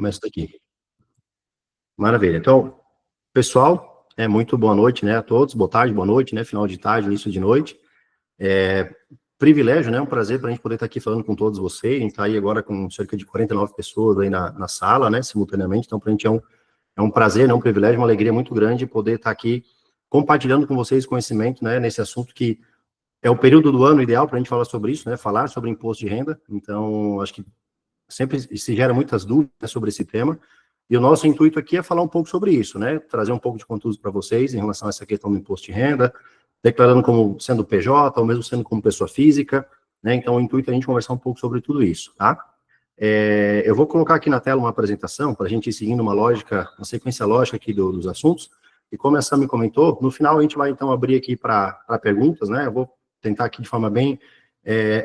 Começa daqui. Maravilha. Então, pessoal, muito boa noite, né, a todos. Boa tarde, boa noite, né, final de tarde, início de noite. Privilégio, né, um prazer para a gente poder estar aqui falando com todos vocês. A gente está aí agora com cerca de 49 pessoas aí na sala, né, simultaneamente. Então, para a gente é um prazer, né, um privilégio, uma alegria muito grande poder estar aqui compartilhando com vocês conhecimento, né, nesse assunto que é o período do ano ideal para a gente falar sobre isso, né, falar sobre imposto de renda. Então, acho que sempre se gera muitas dúvidas, né, sobre esse tema, e o nosso intuito aqui é falar um pouco sobre isso, né, trazer um pouco de conteúdo para vocês em relação a essa questão do imposto de renda, declarando como sendo PJ, ou mesmo sendo como pessoa física, né, então o intuito é a gente conversar um pouco sobre tudo isso, tá? Eu vou colocar aqui na tela uma apresentação, para a gente ir seguindo uma lógica, uma sequência lógica aqui dos assuntos, e como a Sam me comentou, no final a gente vai então abrir aqui para perguntas, né, eu vou tentar aqui de forma bem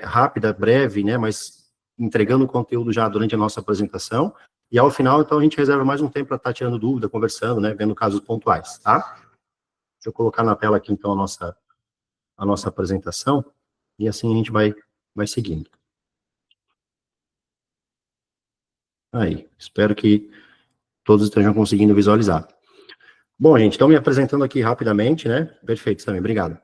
rápida, breve, né, mas entregando o conteúdo já durante a nossa apresentação, e ao final, então, a gente reserva mais um tempo para estar tirando dúvida, conversando, né, vendo casos pontuais, tá? Deixa eu colocar na tela aqui, então, a nossa apresentação, e assim a gente vai seguindo. Aí, espero que todos estejam conseguindo visualizar. Bom, gente, então me apresentando aqui rapidamente, né, perfeito, Sammy, obrigado.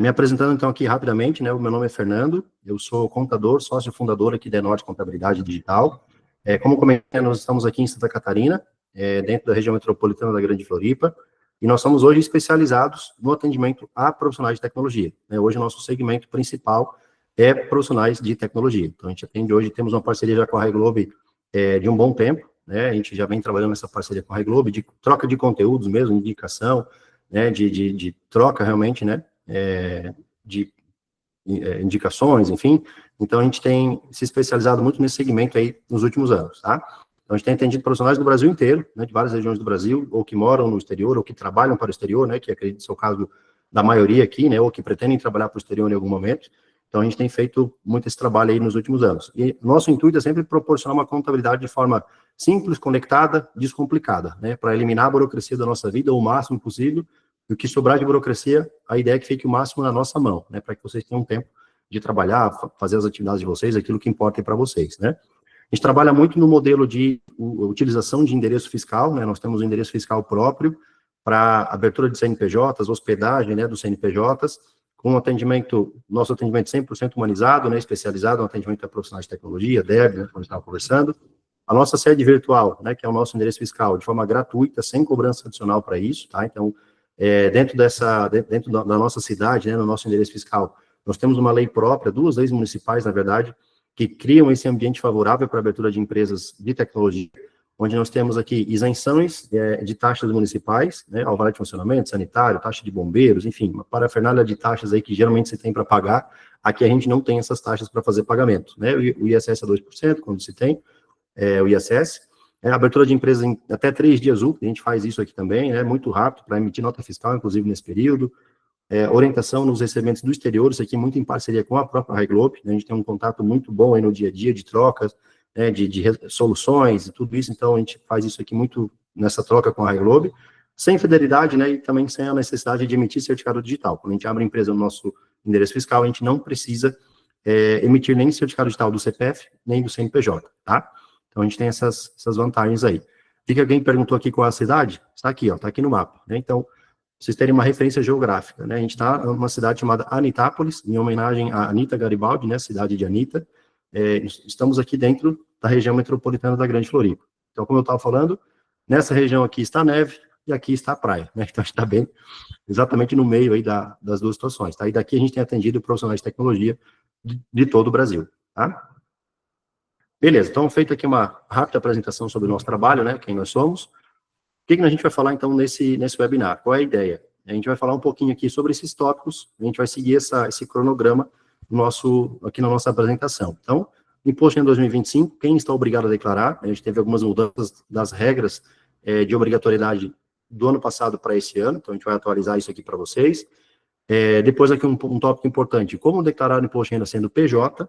Me apresentando, então, aqui rapidamente, né, o meu nome é Fernando, eu sou contador, sócio fundador aqui da Enorte Contabilidade Digital. Como comentei, nós estamos aqui em Santa Catarina, dentro da região metropolitana da Grande Floripa, e nós somos hoje especializados no atendimento a profissionais de tecnologia, né? Hoje o nosso segmento principal é profissionais de tecnologia. Então, a gente atende hoje, temos uma parceria já com a Rai Globe de um bom tempo, né? A gente já vem trabalhando nessa parceria com a Rai Globe, de troca de conteúdos mesmo, indicação, né? De troca realmente, né? De indicações, enfim. Então, a gente tem se especializado muito nesse segmento aí nos últimos anos, tá? Então, a gente tem atendido profissionais do Brasil inteiro, né, de várias regiões do Brasil, ou que moram no exterior, ou que trabalham para o exterior, né, que acredito ser o caso da maioria aqui, né, ou que pretendem trabalhar para o exterior em algum momento. Então, a gente tem feito muito esse trabalho aí nos últimos anos. E nosso intuito é sempre proporcionar uma contabilidade de forma simples, conectada, descomplicada, né, para eliminar a burocracia da nossa vida o máximo possível. E o que sobrar de burocracia, a ideia é que fique o máximo na nossa mão, né, para que vocês tenham tempo de trabalhar, fazer as atividades de vocês, aquilo que importa para vocês, né. A gente trabalha muito no modelo de utilização de endereço fiscal, né, nós temos um endereço fiscal próprio para abertura de CNPJs, hospedagem, né, dos CNPJs, com atendimento, nosso atendimento 100% humanizado, né, especializado no atendimento a profissionais de tecnologia, DEB, né, como a gente estava conversando. A nossa sede virtual, né, que é o nosso endereço fiscal, de forma gratuita, sem cobrança adicional para isso, tá? Então, dentro da nossa cidade, né, no nosso endereço fiscal, nós temos uma lei própria, duas leis municipais, na verdade, que criam esse ambiente favorável para a abertura de empresas de tecnologia, onde nós temos aqui isenções de taxas municipais, né, alvará de funcionamento, sanitário, taxa de bombeiros, enfim, uma parafernália de taxas aí que geralmente você tem para pagar. Aqui a gente não tem essas taxas para fazer pagamento, né, o ISS é 2%, quando se tem o ISS, abertura de empresas em até 3 dias úteis, a gente faz isso aqui também, é muito rápido para emitir nota fiscal, inclusive nesse período, orientação nos recebimentos do exterior, isso aqui muito em parceria com a própria Rai Globe, né, a gente tem um contato muito bom aí no dia a dia, de trocas, né, de soluções e tudo isso, então a gente faz isso aqui muito nessa troca com a Rai Globe, sem fidelidade, né, e também sem a necessidade de emitir certificado digital. Quando a gente abre a empresa no nosso endereço fiscal, a gente não precisa emitir nem certificado digital do CPF, nem do CNPJ, tá? Então a gente tem essas vantagens aí. Vi que alguém perguntou aqui qual é a cidade, está aqui, ó, está aqui no mapa, né, então vocês terem uma referência geográfica, né? A gente está numa cidade chamada Anitápolis, em homenagem a Anita Garibaldi, né? Cidade de Anita. Estamos aqui dentro da região metropolitana da Grande Floripa. Então, como eu estava falando, nessa região aqui está a neve e aqui está a praia, né? Então, a gente está bem exatamente no meio aí das duas situações, tá? E daqui a gente tem atendido profissionais de tecnologia de todo o Brasil, tá? Beleza, então, feita aqui uma rápida apresentação sobre o nosso trabalho, né? Quem nós somos. O que a gente vai falar, então, nesse webinar? Qual é a ideia? A gente vai falar um pouquinho aqui sobre esses tópicos, a gente vai seguir esse cronograma aqui na nossa apresentação. Então, imposto em 2025, quem está obrigado a declarar? A gente teve algumas mudanças das regras de obrigatoriedade do ano passado para esse ano, então a gente vai atualizar isso aqui para vocês. Depois aqui um tópico importante, como declarar o imposto de renda sendo PJ,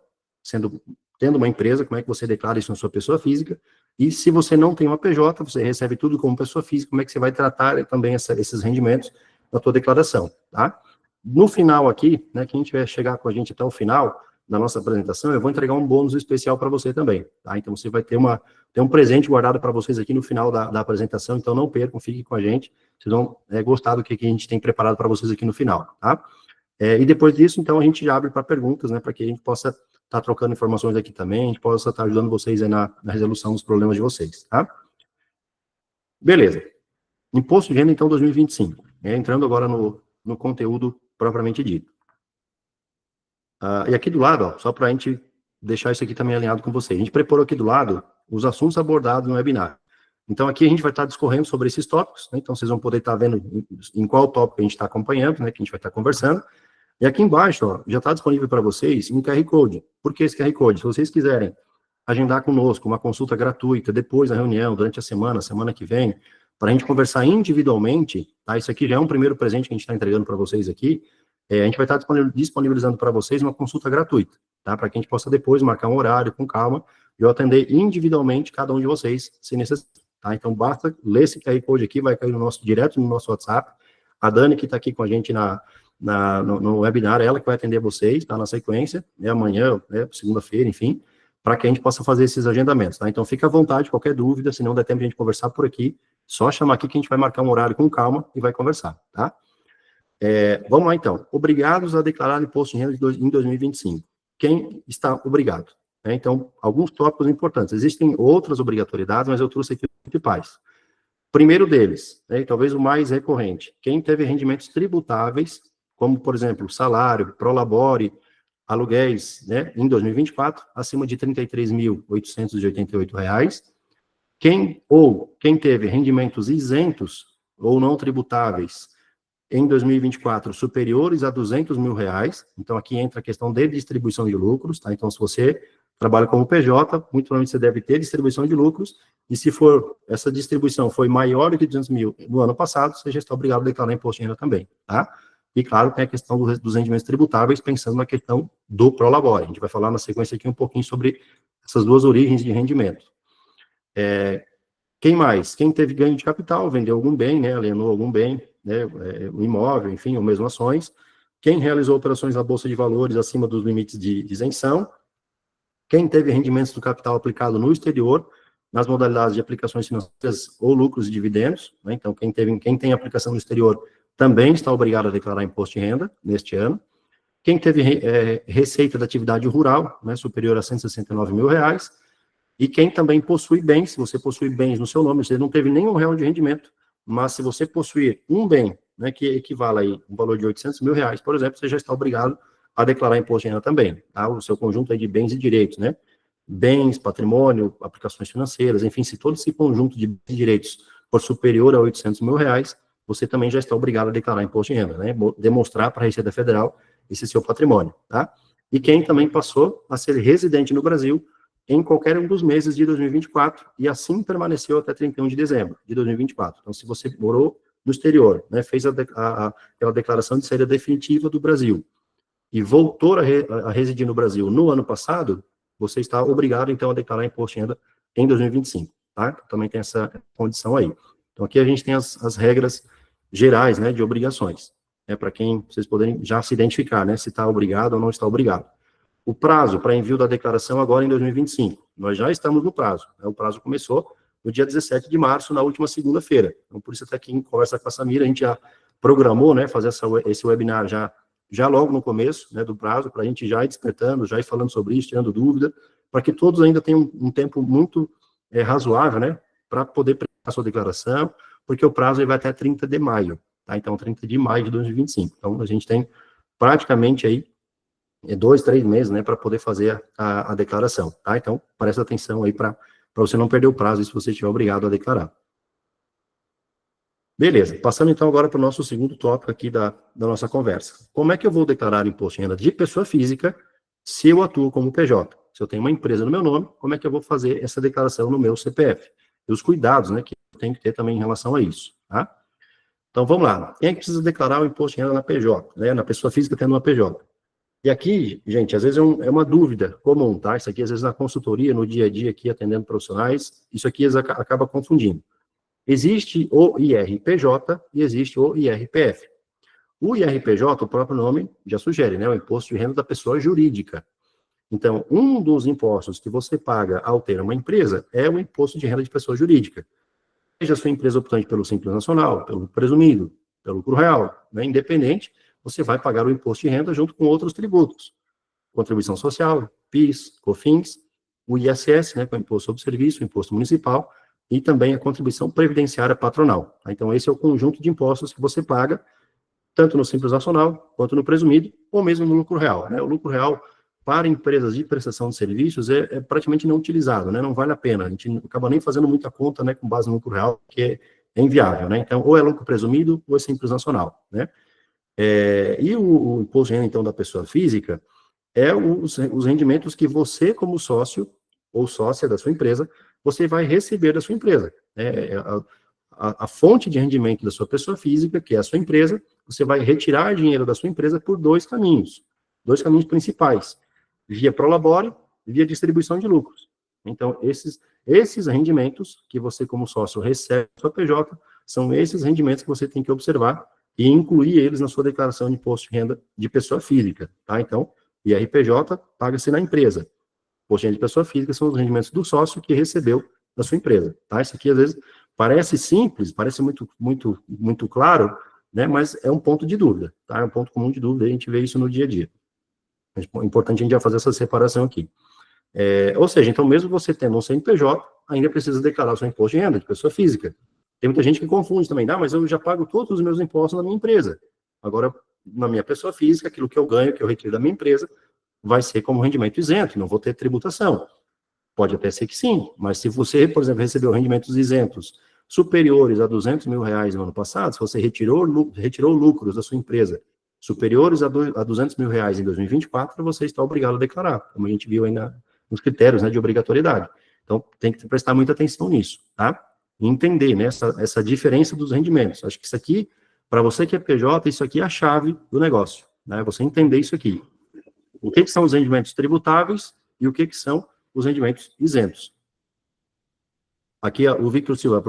tendo uma empresa, como é que você declara isso na sua pessoa física, e se você não tem uma PJ, você recebe tudo como pessoa física, como é que você vai tratar também esses rendimentos na sua declaração, tá? No final aqui, né, quem tiver chegar com a gente até o final, da nossa apresentação, eu vou entregar um bônus especial para você também, tá? Então, você vai ter um presente guardado para vocês aqui no final da apresentação, então não percam, fiquem com a gente, vocês vão gostar do que a gente tem preparado para vocês aqui no final, tá? E depois disso, então, a gente já abre para perguntas, né, para que a gente possa estar trocando informações aqui também, a gente possa estar ajudando vocês aí na resolução dos problemas de vocês, tá? Beleza. Imposto de renda, então, 2025. Entrando agora no conteúdo propriamente dito. E aqui do lado, ó, só para a gente deixar isso aqui também alinhado com vocês, a gente preparou aqui do lado os assuntos abordados no webinar. Então, aqui a gente vai estar discorrendo sobre esses tópicos, né? Então, vocês vão poder estar vendo em qual tópico a gente está acompanhando, né, que a gente vai estar conversando. E aqui embaixo, ó, já está disponível para vocês um QR Code. Por que esse QR Code? Se vocês quiserem agendar conosco uma consulta gratuita depois da reunião, durante a semana que vem, para a gente conversar individualmente, tá? Isso aqui já é um primeiro presente que a gente está entregando para vocês aqui. A gente vai estar disponibilizando para vocês uma consulta gratuita, tá? Para que a gente possa depois marcar um horário com calma e eu atender individualmente cada um de vocês, se necessário, tá? Então, basta ler esse QR Code aqui, vai cair direto no nosso WhatsApp. A Dani, que está aqui com a gente no webinar, ela que vai atender vocês, tá? Na sequência, amanhã, segunda-feira, enfim, para que a gente possa fazer esses agendamentos, tá? Então, fica à vontade, qualquer dúvida, se não der tempo de a gente conversar por aqui, só chamar aqui que a gente vai marcar um horário com calma e vai conversar, tá? Vamos lá, então. Obrigados a declarar imposto de renda em 2025. Quem está obrigado? Então, alguns tópicos importantes. Existem outras obrigatoriedades, mas eu trouxe aqui os principais. Primeiro deles, talvez o mais recorrente, quem teve rendimentos tributáveis, como, por exemplo, salário, prolabore, aluguéis, em 2024, acima de R$ 33.888, quem teve rendimentos isentos ou não tributáveis em 2024 superiores a R$ 200 mil, então aqui entra a questão de distribuição de lucros, tá? Então, se você trabalha como PJ, muito provavelmente você deve ter distribuição de lucros, e se essa distribuição foi maior do que 200 mil no ano passado, você já está obrigado a declarar imposto de renda também, tá? E, claro, tem a questão dos rendimentos tributáveis, pensando na questão do prolabore. A gente vai falar na sequência aqui um pouquinho sobre essas duas origens de rendimento. Quem mais? Quem teve ganho de capital, vendeu algum bem, alienou algum bem, um imóvel, enfim, ou mesmo ações. Quem realizou operações na Bolsa de Valores acima dos limites de isenção. Quem teve rendimentos do capital aplicado no exterior, nas modalidades de aplicações financeiras ou lucros e dividendos. Então, quem tem aplicação no exterior também está obrigado a declarar imposto de renda neste ano. Quem teve receita da atividade rural, superior a R$ 169 mil, e quem também possui bens, se você possui bens no seu nome, você não teve nenhum real de rendimento, mas se você possuir um bem, que equivale aí um valor de R$ 800 mil, por exemplo, você já está obrigado a declarar imposto de renda também, tá? O seu conjunto aí de bens e direitos, Bens, patrimônio, aplicações financeiras, enfim, se todo esse conjunto de bens e direitos for superior a R$ 800 mil, você também já está obrigado a declarar imposto de renda, demonstrar para a Receita Federal esse seu patrimônio, tá? E quem também passou a ser residente no Brasil em qualquer um dos meses de 2024, e assim permaneceu até 31 de dezembro de 2024. Então, se você morou no exterior, fez aquela declaração de saída definitiva do Brasil, e voltou a residir no Brasil no ano passado, você está obrigado, então, a declarar imposto de renda em 2025, tá? Também tem essa condição aí. Então, aqui a gente tem as regras gerais, de obrigações, para quem vocês poderem já se identificar, se está obrigado ou não está obrigado. O prazo para envio da declaração agora em 2025, nós já estamos no prazo, o prazo começou no dia 17 de março, na última segunda-feira. Então, por isso até aqui em conversa com a Samira, a gente já programou, fazer esse webinar já logo no começo, do prazo, para a gente já ir despertando, já ir falando sobre isso, tirando dúvida, para que todos ainda tenham um tempo muito razoável, para poder preparar a sua declaração, porque o prazo vai até 30 de maio, tá? Então, 30 de maio de 2025. Então, a gente tem praticamente aí 2, 3 meses, para poder fazer a declaração, tá? Então, presta atenção aí para você não perder o prazo se você estiver obrigado a declarar. Beleza, passando então agora para o nosso segundo tópico aqui da nossa conversa. Como é que eu vou declarar imposto de renda de pessoa física se eu atuo como PJ? Se eu tenho uma empresa no meu nome, como é que eu vou fazer essa declaração no meu CPF? E os cuidados, que eu tenho que ter também em relação a isso, tá? Então, vamos lá. Quem é que precisa declarar o imposto de renda na PJ, na pessoa física tendo uma PJ? E aqui, gente, às vezes é uma dúvida comum, tá? Isso aqui, às vezes, na consultoria, no dia a dia aqui, atendendo profissionais, isso aqui acaba confundindo. Existe o IRPJ e existe o IRPF. O IRPJ, o próprio nome já sugere, o Imposto de Renda da Pessoa Jurídica. Então, um dos impostos que você paga ao ter uma empresa é o imposto de renda de pessoa jurídica. Seja a sua empresa optante pelo Simples Nacional, pelo Presumido, pelo Lucro Real, né, independente, você vai pagar o imposto de renda junto com outros tributos. Contribuição social, PIS, COFINS, o ISS, né, com o Imposto sobre Serviço, o Imposto Municipal, e também a contribuição previdenciária patronal. Então, esse é o conjunto de impostos que você paga, tanto no Simples Nacional, quanto no Presumido, ou mesmo no Lucro Real. Né? O Lucro Real, para empresas de prestação de serviços, é praticamente não utilizado, né? Não vale a pena. A gente não acaba nem fazendo muita conta, né, com base no Lucro Real, que é inviável. Né? Então, ou é lucro presumido, ou é Simples Nacional. Né? E o imposto de renda, então, da pessoa física, os rendimentos que você, como sócio ou sócia da sua empresa, você vai receber da sua empresa. A fonte de rendimento da sua pessoa física, que é a sua empresa, você vai retirar dinheiro da sua empresa por dois caminhos principais, via Prolabore, via distribuição de lucros. Então, esses rendimentos que você, como sócio, recebe da sua PJ, são esses rendimentos que você tem que observar e incluir eles na sua declaração de imposto de renda de pessoa física, tá? Então, IRPJ paga-se na empresa. Imposto de renda de pessoa física são os rendimentos do sócio que recebeu da sua empresa, tá? Isso aqui, às vezes, parece simples, parece muito claro, né? Mas é um ponto de dúvida, tá? É um ponto comum de dúvida, a gente vê isso no dia a dia. É importante a gente já fazer essa separação aqui. Ou seja, então, mesmo você tendo um CNPJ, ainda precisa declarar o seu imposto de renda de pessoa física. Tem muita gente que confunde também, mas eu já pago todos os meus impostos na minha empresa. Agora, na minha pessoa física, aquilo que eu ganho, que eu retiro da minha empresa, vai ser como rendimento isento, não vou ter tributação. Pode até ser que sim, mas se você, por exemplo, recebeu rendimentos isentos superiores a R$200 mil no ano passado, se você retirou lucros da sua empresa superiores a R$200 mil em 2024, você está obrigado a declarar, como a gente viu aí nos critérios, né, de obrigatoriedade. Então, tem que prestar muita atenção nisso, tá? E entender, né, essa diferença dos rendimentos. Acho que isso aqui, para você que é PJ, isso aqui é a chave do negócio, né? Você entender isso aqui. O que são os rendimentos tributáveis e o que são os rendimentos isentos. Aqui, o Victor Silva,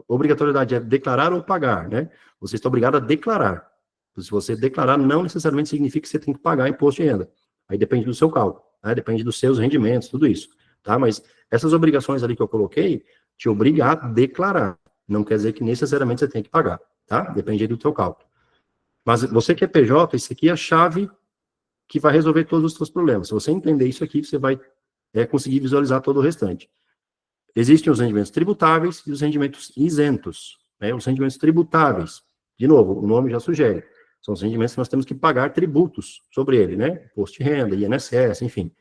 obrigatoriedade é declarar ou pagar, né? Você está obrigado a declarar. Se você declarar, não necessariamente significa que você tem que pagar imposto de renda. Aí depende do seu cálculo, né? Depende dos seus rendimentos, tudo isso, tá? Mas essas obrigações ali que eu coloquei, te obriga a declarar. Não quer dizer que necessariamente você tem que pagar, tá? Depende do teu cálculo. Mas você que é PJ, isso aqui é a chave que vai resolver todos os seus problemas. Se você entender isso aqui, você vai conseguir visualizar todo o restante. Existem os rendimentos tributáveis e os rendimentos isentos. Né? Os rendimentos tributáveis, de novo, o nome já sugere, são os rendimentos que nós temos que pagar tributos sobre ele, né? Imposto de renda, INSS, enfim.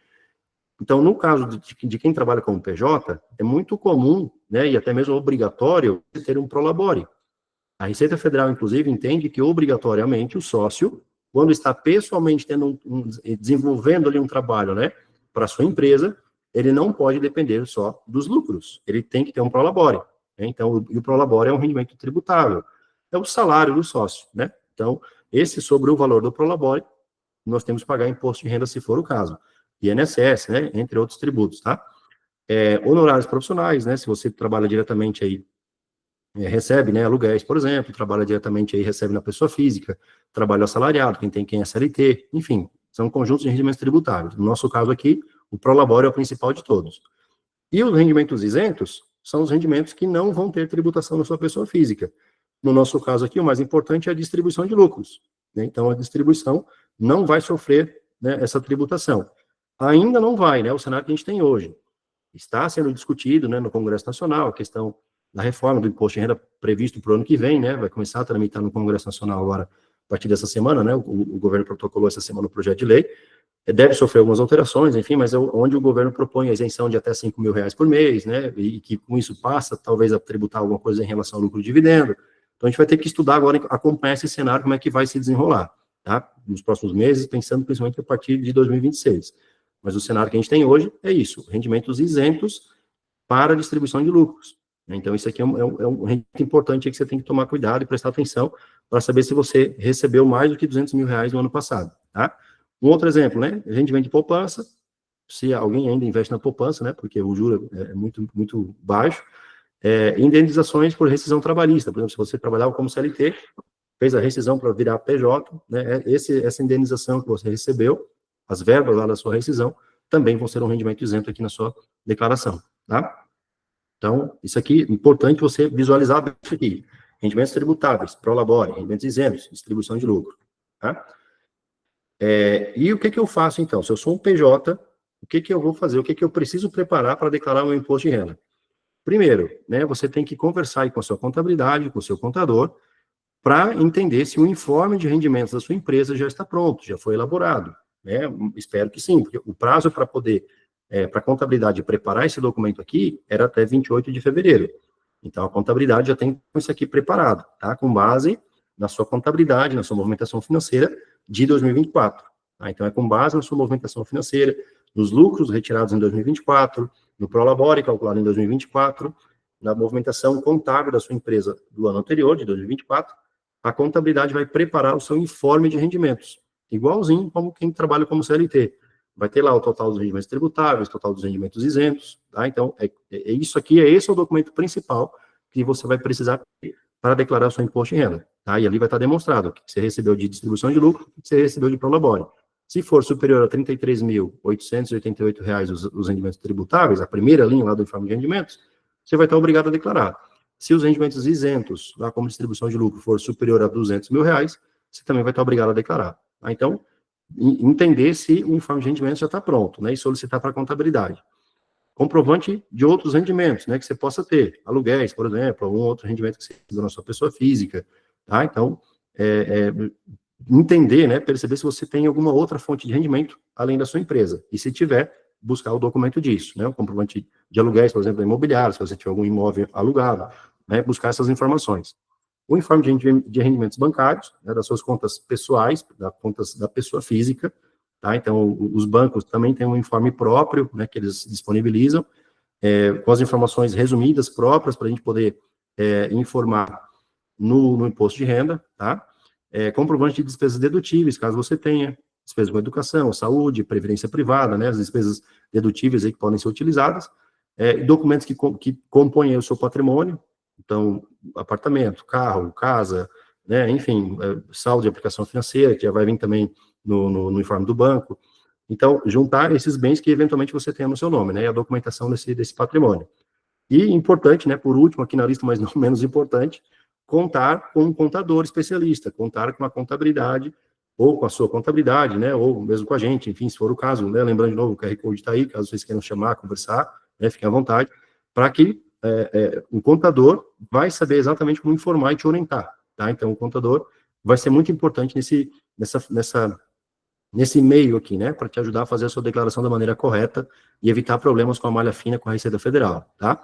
Então, no caso de quem trabalha como PJ, é muito comum, né, e até mesmo obrigatório, ter um prolabore. A Receita Federal, inclusive, entende que obrigatoriamente o sócio, quando está pessoalmente desenvolvendo ali um trabalho, né, para sua empresa, ele não pode depender só dos lucros. Ele tem que ter um prolabore. Né? Então, o prolabore é um rendimento tributável. É o salário do sócio, né? Então, esse sobre o valor do prolabore, nós temos que pagar imposto de renda se for o caso. INSS, né? Entre outros tributos, tá? Honorários profissionais, né? Se você trabalha diretamente aí, recebe, né, aluguéis, por exemplo, trabalha diretamente aí, recebe na pessoa física, trabalho assalariado, quem é CLT, enfim, são conjuntos de rendimentos tributários. No nosso caso aqui, o prolabore é o principal de todos. E os rendimentos isentos são os rendimentos que não vão ter tributação na sua pessoa física. No nosso caso aqui, o mais importante é a distribuição de lucros. Né? Então, a distribuição não vai sofrer, né, essa tributação. Ainda não vai, né, o cenário que a gente tem hoje. Está sendo discutido, né, no Congresso Nacional, a questão da reforma do imposto de renda previsto para o ano que vem, né, vai começar a tramitar no Congresso Nacional agora, a partir dessa semana, né, o governo protocolou essa semana o projeto de lei, deve sofrer algumas alterações, enfim, mas é onde o governo propõe a isenção de até R$5 mil por mês, né, e que com isso passa, talvez, a tributar alguma coisa em relação ao lucro e dividendo. Então, a gente vai ter que estudar agora, acompanhar esse cenário, como é que vai se desenrolar, tá, nos próximos meses, pensando principalmente a partir de 2026. Mas o cenário que a gente tem hoje é isso, rendimentos isentos para distribuição de lucros. Então, isso aqui é um rendimento importante que você tem que tomar cuidado e prestar atenção para saber se você recebeu mais do que R$200 mil no ano passado, tá? Um outro exemplo, né? Rendimento de poupança, se alguém ainda investe na poupança, né? Porque o juro é muito, muito baixo. Indenizações por rescisão trabalhista, por exemplo, se você trabalhava como CLT, fez a rescisão para virar PJ, né? Essa indenização que você recebeu, as verbas lá da sua rescisão, também vão ser um rendimento isento aqui na sua declaração, tá? Então, isso aqui é importante você visualizar isso aqui. Rendimentos tributáveis, prolabore, rendimentos isentos, distribuição de lucro, tá? E o que eu faço, então? Se eu sou um PJ, o que eu vou fazer? O que eu preciso preparar para declarar o meu imposto de renda? Primeiro, né, você tem que conversar aí com a sua contabilidade, com o seu contador, para entender se o informe de rendimentos da sua empresa já está pronto, já foi elaborado, né? Espero que sim, porque o prazo para poder, para a contabilidade preparar esse documento aqui, era até 28 de fevereiro. Então, a contabilidade já tem isso aqui preparado, tá? Com base na sua contabilidade, na sua movimentação financeira de 2024. Tá? Então, é com base na sua movimentação financeira, nos lucros retirados em 2024, no prolabore calculado em 2024, na movimentação contábil da sua empresa do ano anterior, de 2024, a contabilidade vai preparar o seu informe de rendimentos, igualzinho como quem trabalha como CLT. Vai ter lá o total dos rendimentos tributáveis, o total dos rendimentos isentos, tá? Então, isso aqui, esse é o documento principal que você vai precisar para declarar o seu imposto de renda, tá? E ali vai estar demonstrado o que você recebeu de distribuição de lucro, o que você recebeu de prolabore. Se for superior a R$ 33.888 os rendimentos tributáveis, a primeira linha lá do informe de rendimentos, você vai estar obrigado a declarar. Se os rendimentos isentos, lá como distribuição de lucro, for superior a R$ 200 mil, você também vai estar obrigado a declarar. Tá? Então, entender se o informe de rendimentos já está pronto, né? E solicitar para a contabilidade. Comprovante de outros rendimentos, né? Que você possa ter. Aluguéis, por exemplo, algum outro rendimento que você recebeu na sua pessoa física. Tá? Então, entender, né? Perceber se você tem alguma outra fonte de rendimento além da sua empresa. E se tiver, buscar o documento disso, né? O comprovante de aluguéis, por exemplo, imobiliário, se você tiver algum imóvel alugado, né? Buscar essas informações. O informe de rendimentos bancários, né? Das suas contas pessoais, das contas da pessoa física, tá? Então, os bancos também têm um informe próprio, né? Que eles disponibilizam, com as informações resumidas próprias para a gente poder informar no imposto de renda, tá? Comprovante de despesas dedutíveis, caso você tenha, despesas com educação, saúde, previdência privada, né, as despesas dedutíveis aí que podem ser utilizadas, documentos que compõem o seu patrimônio, então, apartamento, carro, casa, né, enfim, saldo de aplicação financeira, que já vai vir também no informe do banco. Então, juntar esses bens que eventualmente você tenha no seu nome, né, e a documentação desse patrimônio. E importante, né, por último, aqui na lista, mas não menos importante, contar com um contador especialista, contar com a contabilidade, ou com a sua contabilidade, né, ou mesmo com a gente, enfim, se for o caso, né, lembrando de novo, o QR Code está aí, caso vocês queiram chamar, conversar, né, fiquem à vontade, para que o contador vai saber exatamente como informar e te orientar, tá? Então, o contador vai ser muito importante nesse meio aqui, né, para te ajudar a fazer a sua declaração da maneira correta e evitar problemas com a malha fina com a Receita Federal, tá?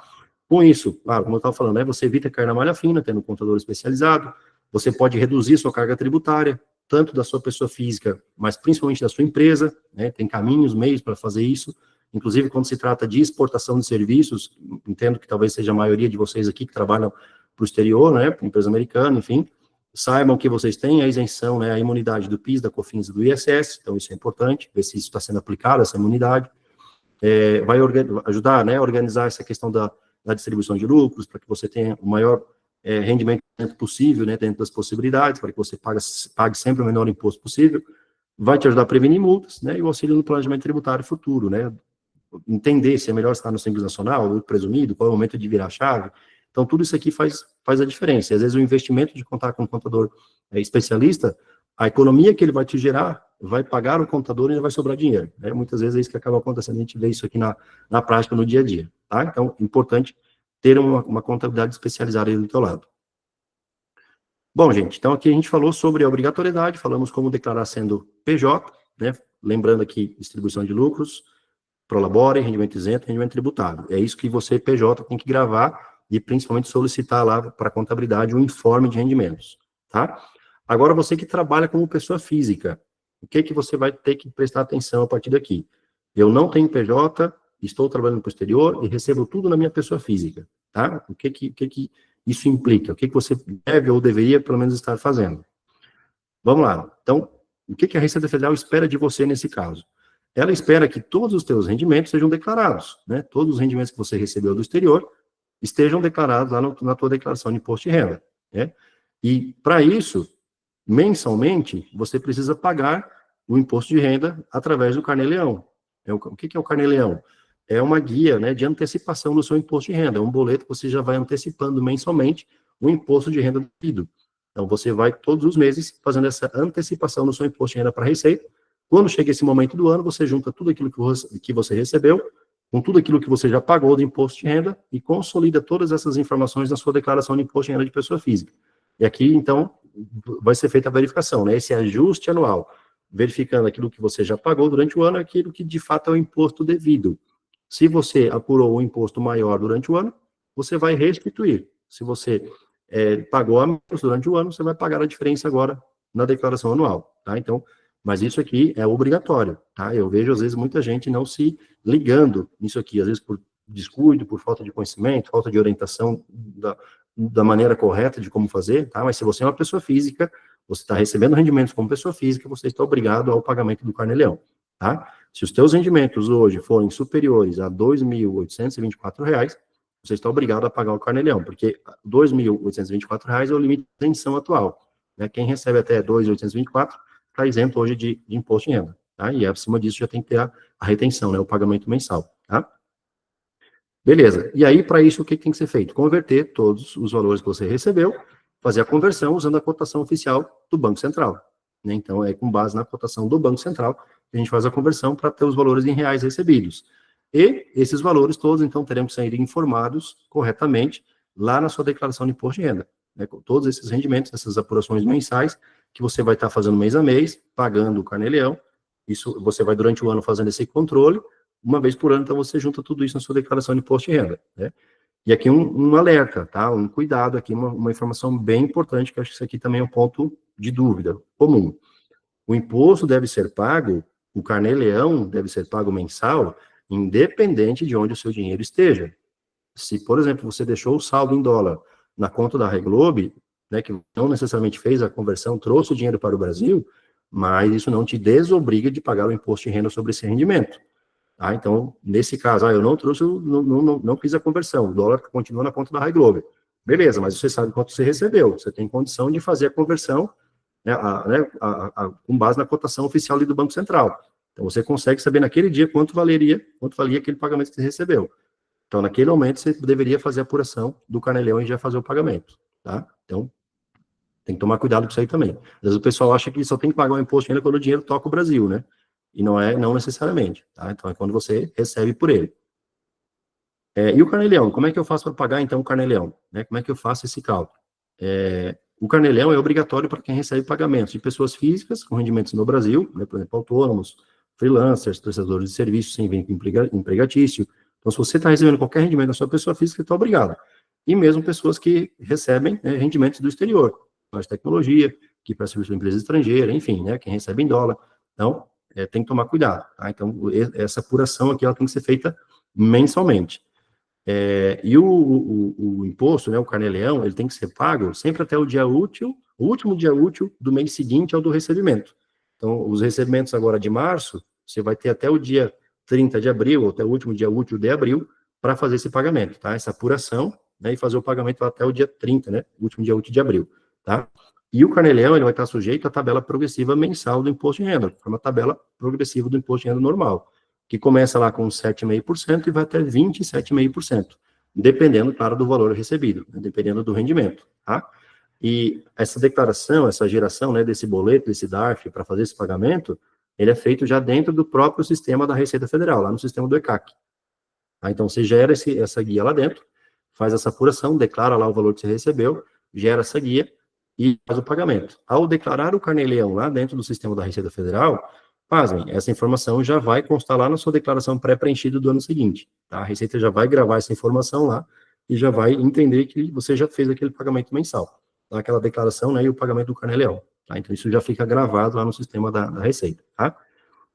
Com isso, claro, como eu estava falando, né, você evita cair na malha fina, tendo um contador especializado, você pode reduzir sua carga tributária, tanto da sua pessoa física, mas principalmente da sua empresa, né, tem caminhos, meios para fazer isso, inclusive quando se trata de exportação de serviços, entendo que talvez seja a maioria de vocês aqui que trabalham para o exterior, né, para empresa americana, enfim, saibam que vocês têm a isenção, né, a imunidade do PIS, da COFINS e do ISS, então isso é importante, ver se isso está sendo aplicado, essa imunidade, vai ajudar, né, a organizar essa questão da distribuição de lucros, para que você tenha o maior rendimento possível, né, dentro das possibilidades, para que você pague sempre o menor imposto possível, vai te ajudar a prevenir multas, né, e o auxílio no planejamento tributário futuro, né, entender se é melhor estar no Simples Nacional, ou presumido, qual é o momento de virar a chave. Então, tudo isso aqui faz a diferença. E, às vezes, o investimento de contar com um contador especialista, a economia que ele vai te gerar, vai pagar o contador e ainda vai sobrar dinheiro. Né? Muitas vezes é isso que acaba acontecendo, a gente vê isso aqui na prática, no dia a dia. Tá? Então, é importante ter uma contabilidade especializada aí do teu lado. Bom, gente, então aqui a gente falou sobre a obrigatoriedade, falamos como declarar sendo PJ, né? Lembrando aqui, distribuição de lucros, prolabore, rendimento isento, rendimento tributável. É isso que você, PJ, tem que gravar e principalmente solicitar lá para a contabilidade um informe de rendimentos, tá? Agora, você que trabalha como pessoa física, o que você vai ter que prestar atenção a partir daqui? Eu não tenho PJ, estou trabalhando para o exterior e recebo tudo na minha pessoa física, tá? O que isso implica? O que você deve ou deveria, pelo menos, estar fazendo? Vamos lá. Então, o que a Receita Federal espera de você nesse caso? Ela espera que todos os teus rendimentos sejam declarados, né? Todos os rendimentos que você recebeu do exterior estejam declarados lá na tua declaração de imposto de renda, né? E, para isso, mensalmente, você precisa pagar o imposto de renda através do Carnê-Leão. O que é o Carnê-Leão? É uma guia, né, de antecipação do seu imposto de renda. É um boleto que você já vai antecipando mensalmente o imposto de renda devido. Então, você vai todos os meses fazendo essa antecipação do seu imposto de renda para a Receita. Quando chega esse momento do ano, você junta tudo aquilo que você recebeu com tudo aquilo que você já pagou de imposto de renda e consolida todas essas informações na sua declaração de imposto de renda de pessoa física. E aqui, então, vai ser feita a verificação, né? Esse ajuste anual, verificando aquilo que você já pagou durante o ano, aquilo que de fato é o imposto devido. Se você apurou um imposto maior durante o ano, você vai restituir. Se você pagou a menos durante o ano, você vai pagar a diferença agora na declaração anual, tá? Então, mas isso aqui é obrigatório, tá? Eu vejo, às vezes, muita gente não se ligando nisso aqui, às vezes por descuido, por falta de conhecimento, falta de orientação da maneira correta de como fazer, tá? Mas se você é uma pessoa física, você está recebendo rendimentos como pessoa física, você está obrigado ao pagamento do Carnê-Leão, tá? Se os teus rendimentos hoje forem superiores a R$ 2.824, você está obrigado a pagar o Carnê-Leão, porque R$ 2.824 é o limite de isenção atual, né? Quem recebe até R$ 2.824 está isento hoje de imposto de renda, tá? E acima disso já tem que ter a retenção, né? O pagamento mensal, tá? Beleza. E aí, para isso, o que tem que ser feito? Converter todos os valores que você recebeu, fazer a conversão usando a cotação oficial do Banco Central, né? Então, é com base na cotação do Banco Central que a gente faz a conversão para ter os valores em reais recebidos. E esses valores todos, então, terão que ser informados corretamente lá na sua declaração de imposto de renda, né? Com todos esses rendimentos, essas apurações mensais, que você vai estar fazendo mês a mês, pagando o Carnê-Leão. Isso, você vai, durante o ano, fazendo esse controle. Uma vez por ano, então, você junta tudo isso na sua declaração de imposto de renda, né? E aqui um alerta, tá? Um cuidado aqui, uma informação bem importante, que eu acho que isso aqui também é um ponto de dúvida comum. O imposto deve ser pago, o Carnê-Leão deve ser pago mensal, independente de onde o seu dinheiro esteja. Se, por exemplo, você deixou o saldo em dólar na conta da Reglobe, né, que não necessariamente fez a conversão, trouxe o dinheiro para o Brasil, mas isso não te desobriga de pagar o imposto de renda sobre esse rendimento. Ah, então, nesse caso, eu não trouxe, não fiz a conversão, o dólar continua na conta da High Globe. Beleza, mas você sabe quanto você recebeu, você tem condição de fazer a conversão, né, com base na cotação oficial ali do Banco Central. Então, você consegue saber naquele dia quanto valia aquele pagamento que você recebeu. Então, naquele momento, você deveria fazer a apuração do Carnê-Leão e já fazer o pagamento, tá? Então, tem que tomar cuidado com isso aí também. Às vezes o pessoal acha que só tem que pagar o imposto ainda quando o dinheiro toca o Brasil, né? E não necessariamente, tá? Então, é quando você recebe por ele. E o Carnê-Leão? Como é que eu faço para pagar, então, o Carnê-Leão? Né? Como é que eu faço esse cálculo? O Carnê-Leão é obrigatório para quem recebe pagamentos de pessoas físicas com rendimentos no Brasil, né? Por exemplo, autônomos, freelancers, prestadores de serviços sem vínculo empregatício. Então, se você está recebendo qualquer rendimento da sua pessoa física, está obrigado. E mesmo pessoas que recebem, né, rendimentos do exterior, de tecnologia, que para serviço de empresa estrangeira, enfim, né, quem recebe em dólar. Então, tem que tomar cuidado, tá? Então, essa apuração aqui, ela tem que ser feita mensalmente. E o imposto, né, o Carnê-Leão, ele tem que ser pago sempre até o dia útil, o último dia útil do mês seguinte ao do recebimento. Então, os recebimentos agora de março, você vai ter até o dia 30 de abril, ou até o último dia útil de abril, para fazer esse pagamento, tá? Essa apuração, né, e fazer o pagamento até o dia 30, né, último dia útil de abril, tá? E o Carnê-Leão, ele vai estar sujeito à tabela progressiva mensal do imposto de renda, uma tabela progressiva do imposto de renda normal, que começa lá com 7,5% e vai até 27,5%, dependendo, claro, do valor recebido, né, dependendo do rendimento, tá? E essa declaração, essa geração, né, desse boleto, desse DARF, para fazer esse pagamento, ele é feito já dentro do próprio sistema da Receita Federal, lá no sistema do ECAC. Tá? Então, você gera essa guia lá dentro, faz essa apuração, declara lá o valor que você recebeu, gera essa guia e faz o pagamento. Ao declarar o Carnê-Leão lá dentro do sistema da Receita Federal, pasmem, essa informação já vai constar lá na sua declaração pré-preenchida do ano seguinte. Tá? A Receita já vai gravar essa informação lá e já vai entender que você já fez aquele pagamento mensal, tá? Aquela declaração, né, e o pagamento do Carnê-Leão. Tá? Então, isso já fica gravado lá no sistema da Receita. Tá?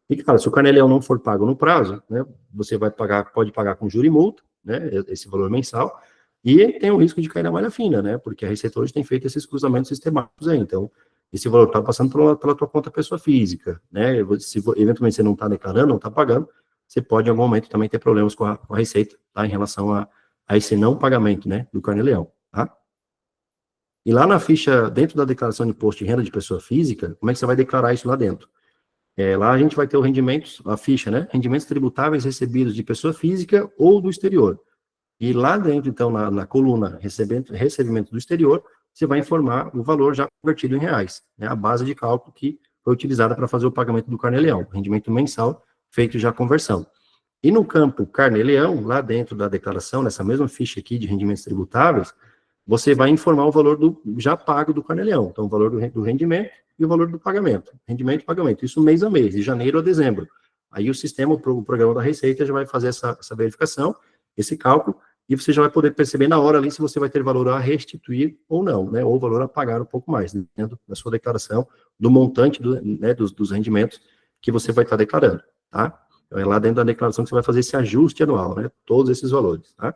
E, claro, se o Carnê-Leão não for pago no prazo, né, você pode pagar com juros e multa, né, esse valor mensal, e tem o risco de cair na malha fina, né, porque a Receita hoje tem feito esses cruzamentos sistemáticos aí, então, esse valor está passando pela tua conta pessoa física, né, se eventualmente você não está declarando, não está pagando, você pode, em algum momento, também ter problemas com a Receita, tá, em relação a esse não pagamento, né, do Carnê-Leão, tá? E lá na ficha, dentro da declaração de imposto de renda de pessoa física, como é que você vai declarar isso lá dentro? Lá a gente vai ter o rendimentos, a ficha, né? Rendimentos tributáveis recebidos de pessoa física ou do exterior. E lá dentro, então, na coluna recebimento do exterior, você vai informar o valor já convertido em reais, né? A base de cálculo que foi utilizada para fazer o pagamento do carnê-leão, rendimento mensal feito já a conversão. E no campo carnê-leão, lá dentro da declaração, nessa mesma ficha aqui de rendimentos tributáveis, você vai informar o valor do já pago do carnê-leão. Então, o valor do rendimento e o valor do pagamento. Rendimento e pagamento. Isso mês a mês, de janeiro a dezembro. Aí o sistema, o programa da Receita já vai fazer essa verificação, esse cálculo, e você já vai poder perceber na hora ali se você vai ter valor a restituir ou não, né? Ou valor a pagar um pouco mais, dentro da sua declaração, do montante né, dos rendimentos que você vai estar declarando, tá? Então, é lá dentro da declaração que você vai fazer esse ajuste anual, né? Todos esses valores, tá?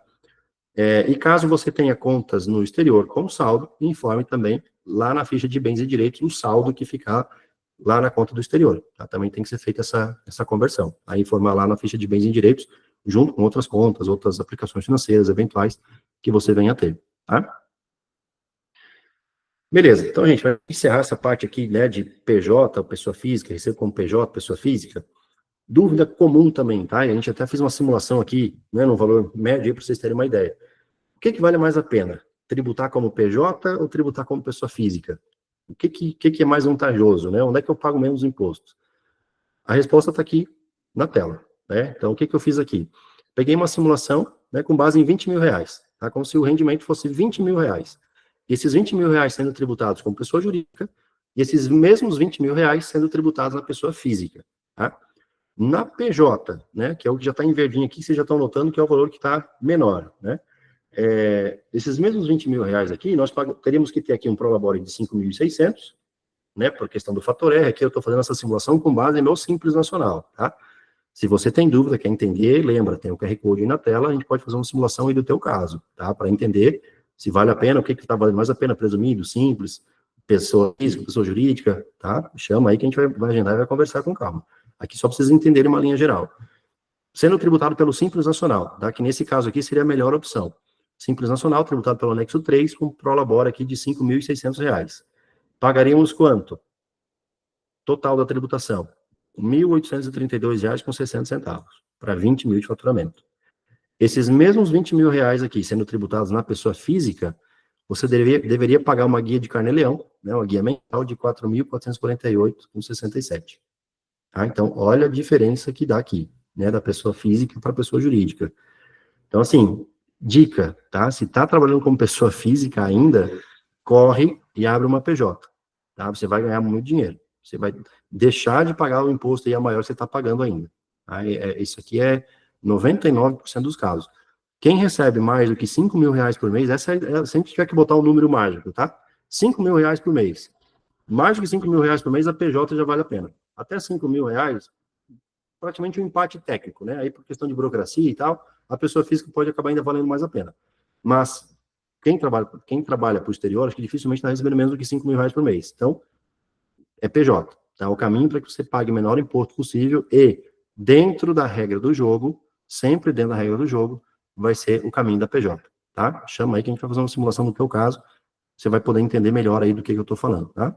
E caso você tenha contas no exterior com saldo, informe também lá na ficha de bens e direitos o saldo que ficar lá na conta do exterior. Tá? Também tem que ser feita essa conversão. Aí informar lá na ficha de bens e direitos, junto com outras contas, outras aplicações financeiras eventuais que você venha a ter. Tá? Beleza, então a gente vai encerrar essa parte aqui, né, de PJ, pessoa física, receber como PJ, pessoa física. Dúvida comum também, tá? E a gente até fez uma simulação aqui, né, no valor médio, para vocês terem uma ideia. O que vale mais a pena? Tributar como PJ ou tributar como pessoa física? O que é mais vantajoso, né? Onde é que eu pago menos imposto? A resposta está aqui na tela, né? Então, o que eu fiz aqui? Peguei uma simulação, né, com base em 20 mil reais, tá? Como se o rendimento fosse 20 mil reais. E esses 20 mil reais sendo tributados como pessoa jurídica, e esses mesmos 20 mil reais sendo tributados na pessoa física, tá? Na PJ, né, que é o que já está em verdinho aqui, vocês já estão notando que é o valor que está menor, né? Esses mesmos 20 mil reais aqui, nós teríamos que ter aqui um prolabore de 5.600, né, por questão do fator R, aqui eu estou fazendo essa simulação com base no Simples Nacional, tá? Se você tem dúvida, quer entender, lembra, tem o QR Code aí na tela, a gente pode fazer uma simulação aí do teu caso, tá? Para entender se vale a pena, o que está valendo mais a pena, presumido, simples, pessoa física, pessoa jurídica, tá? Chama aí que a gente vai agendar e vai conversar com calma. Aqui só precisa entender uma linha geral. Sendo tributado pelo Simples Nacional, tá? Que nesse caso aqui seria a melhor opção. Simples Nacional, tributado pelo anexo 3, com prolabore aqui de R$ 5.600. Pagaríamos quanto? Total da tributação, R$ 1.832,60, para 20 mil de faturamento. Esses mesmos 20 mil reais aqui, sendo tributados na pessoa física, você deveria pagar uma guia de carnê-leão, né, uma guia mental de R$ 4.448,67. Tá? Então, olha a diferença que dá aqui, né, da pessoa física para a pessoa jurídica. Então, assim, dica, tá? Se está trabalhando como pessoa física ainda, corre e abre uma PJ, tá? Você vai ganhar muito dinheiro. Você vai deixar de pagar o imposto aí a maior que você está pagando ainda. Tá? Isso aqui é 99% dos casos. Quem recebe mais do que 5 mil reais por mês, se a gente tiver que botar um número mágico, tá? 5 mil reais por mês. Mais do que 5 mil reais por mês, a PJ já vale a pena. Até 5 mil reais, praticamente um empate técnico, né? Aí por questão de burocracia e tal, a pessoa física pode acabar ainda valendo mais a pena. Mas quem trabalha para o exterior, acho que dificilmente está recebendo menos do que 5 mil reais por mês. Então, é PJ. Tá? O caminho para que você pague o menor imposto possível e, dentro da regra do jogo, sempre dentro da regra do jogo, vai ser o caminho da PJ. Tá? Chama aí que a gente vai fazer uma simulação no teu caso, você vai poder entender melhor aí do que eu estou falando, tá?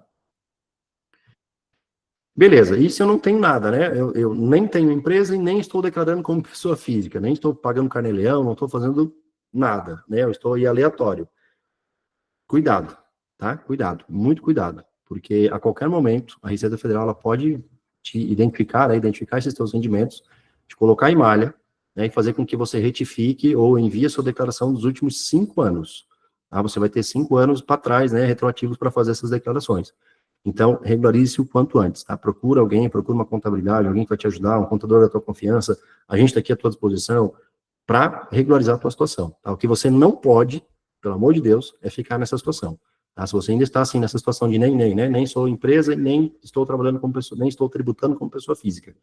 Beleza, e se eu não tenho nada, né? Eu nem tenho empresa e nem estou declarando como pessoa física, nem estou pagando carnê-leão, não estou fazendo nada, né? Eu estou aí aleatório. Cuidado, tá? Cuidado, muito cuidado, porque a qualquer momento a Receita Federal ela pode te identificar, né, identificar esses seus rendimentos, te colocar em malha, né, e fazer com que você retifique ou envie a sua declaração dos últimos 5 anos. Tá? Você vai ter 5 anos para trás, né, retroativos para fazer essas declarações. Então, regularize-se o quanto antes, tá? Procura alguém, procura uma contabilidade, alguém que vai te ajudar, um contador da tua confiança, a gente está aqui à tua disposição para regularizar a tua situação, tá? O que você não pode, pelo amor de Deus, é ficar nessa situação, tá? Se você ainda está assim, nessa situação de né, nem sou empresa, nem estou trabalhando como pessoa, nem estou tributando como pessoa física,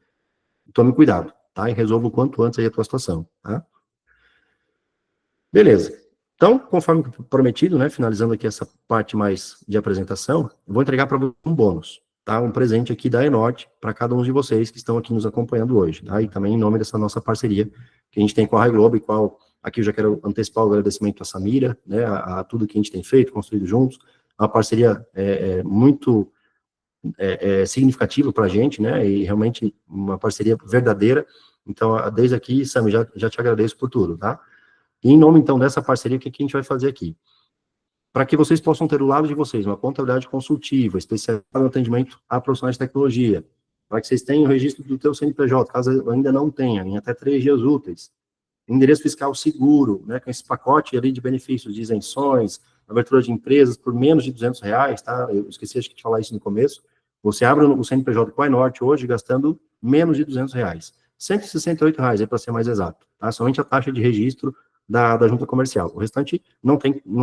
tome cuidado, tá? E resolva o quanto antes aí a tua situação, tá? Beleza. Então, conforme prometido, né, finalizando aqui essa parte mais de apresentação, eu vou entregar para você um bônus, tá? Um presente aqui da Enorte para cada um de vocês que estão aqui nos acompanhando hoje, tá? E também em nome dessa nossa parceria que a gente tem com a Rai Globo, e qual aqui eu já quero antecipar o agradecimento à Samira, né, a tudo que a gente tem feito, construído juntos, uma parceria muito significativo para a gente, né, e realmente uma parceria verdadeira. Então, desde aqui, Sami, já te agradeço por tudo, tá? E em nome, então, dessa parceria, o que a gente vai fazer aqui? Para que vocês possam ter do lado de vocês uma contabilidade consultiva, especializada no atendimento a profissionais de tecnologia, para que vocês tenham o registro do teu CNPJ, caso ainda não tenha, em até 3 dias úteis. Endereço fiscal seguro, né, com esse pacote ali de benefícios, de isenções, abertura de empresas por menos de R$200, tá? Eu esqueci acho que de falar isso no começo. Você abre o CNPJ com a Enorte hoje gastando menos de R$200. R$168 é para ser mais exato, tá? Somente a taxa de registro da junta comercial. O restante não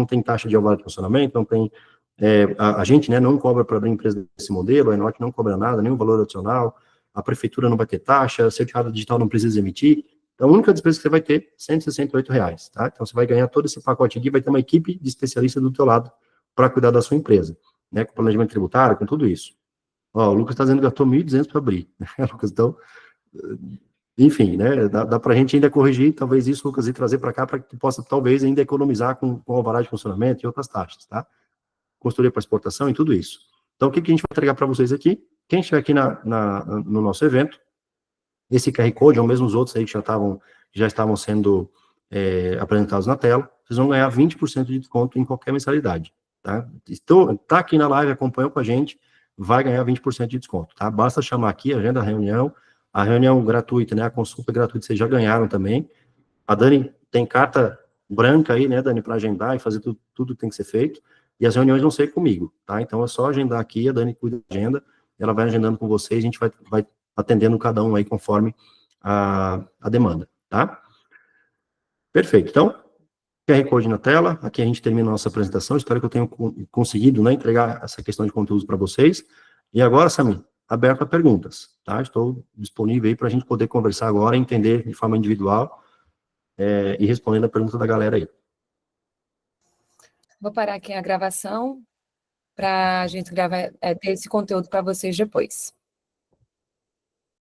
tem taxa de alvará de funcionamento, não tem, a gente, né, não cobra para abrir empresa desse modelo, a Enorte não cobra nada, nenhum valor adicional, a prefeitura não vai ter taxa, certificado digital não precisa emitir. Então, a única despesa que você vai ter, R$168, tá? Então, você vai ganhar todo esse pacote aqui, vai ter uma equipe de especialistas do teu lado para cuidar da sua empresa, né? Com planejamento tributário, com tudo isso. Ó, o Lucas está dizendo que gastou 1.200 para abrir, né, Lucas? Então, enfim, né? Dá para a gente ainda corrigir, talvez isso, Lucas, e trazer para cá para que tu possa, talvez, ainda economizar com o alvará de funcionamento e outras taxas, tá? Consultoria para exportação e tudo isso. Então, o que a gente vai entregar para vocês aqui? Quem estiver aqui no nosso evento, esse QR Code, ou mesmo os outros aí que já estavam sendo apresentados na tela, vocês vão ganhar 20% de desconto em qualquer mensalidade, tá? Tá aqui na live, acompanhou com a gente, vai ganhar 20% de desconto, tá? Basta chamar aqui, agenda a reunião gratuita, né? A consulta gratuita vocês já ganharam também. A Dani tem carta branca aí, né, Dani, para agendar e fazer tudo que tem que ser feito. E as reuniões vão ser comigo, tá? Então é só agendar aqui, a Dani cuida da agenda, ela vai agendando com vocês, a gente vai atendendo cada um aí conforme a demanda, tá? Perfeito. Então, QR Code na tela, aqui a gente termina a nossa apresentação, espero que eu tenha conseguido, né, entregar essa questão de conteúdo para vocês. E agora, Samir, aberto a perguntas, tá? Estou disponível aí para a gente poder conversar agora, entender de forma individual e respondendo a pergunta da galera aí. Vou parar aqui a gravação para a gente ter esse conteúdo para vocês depois.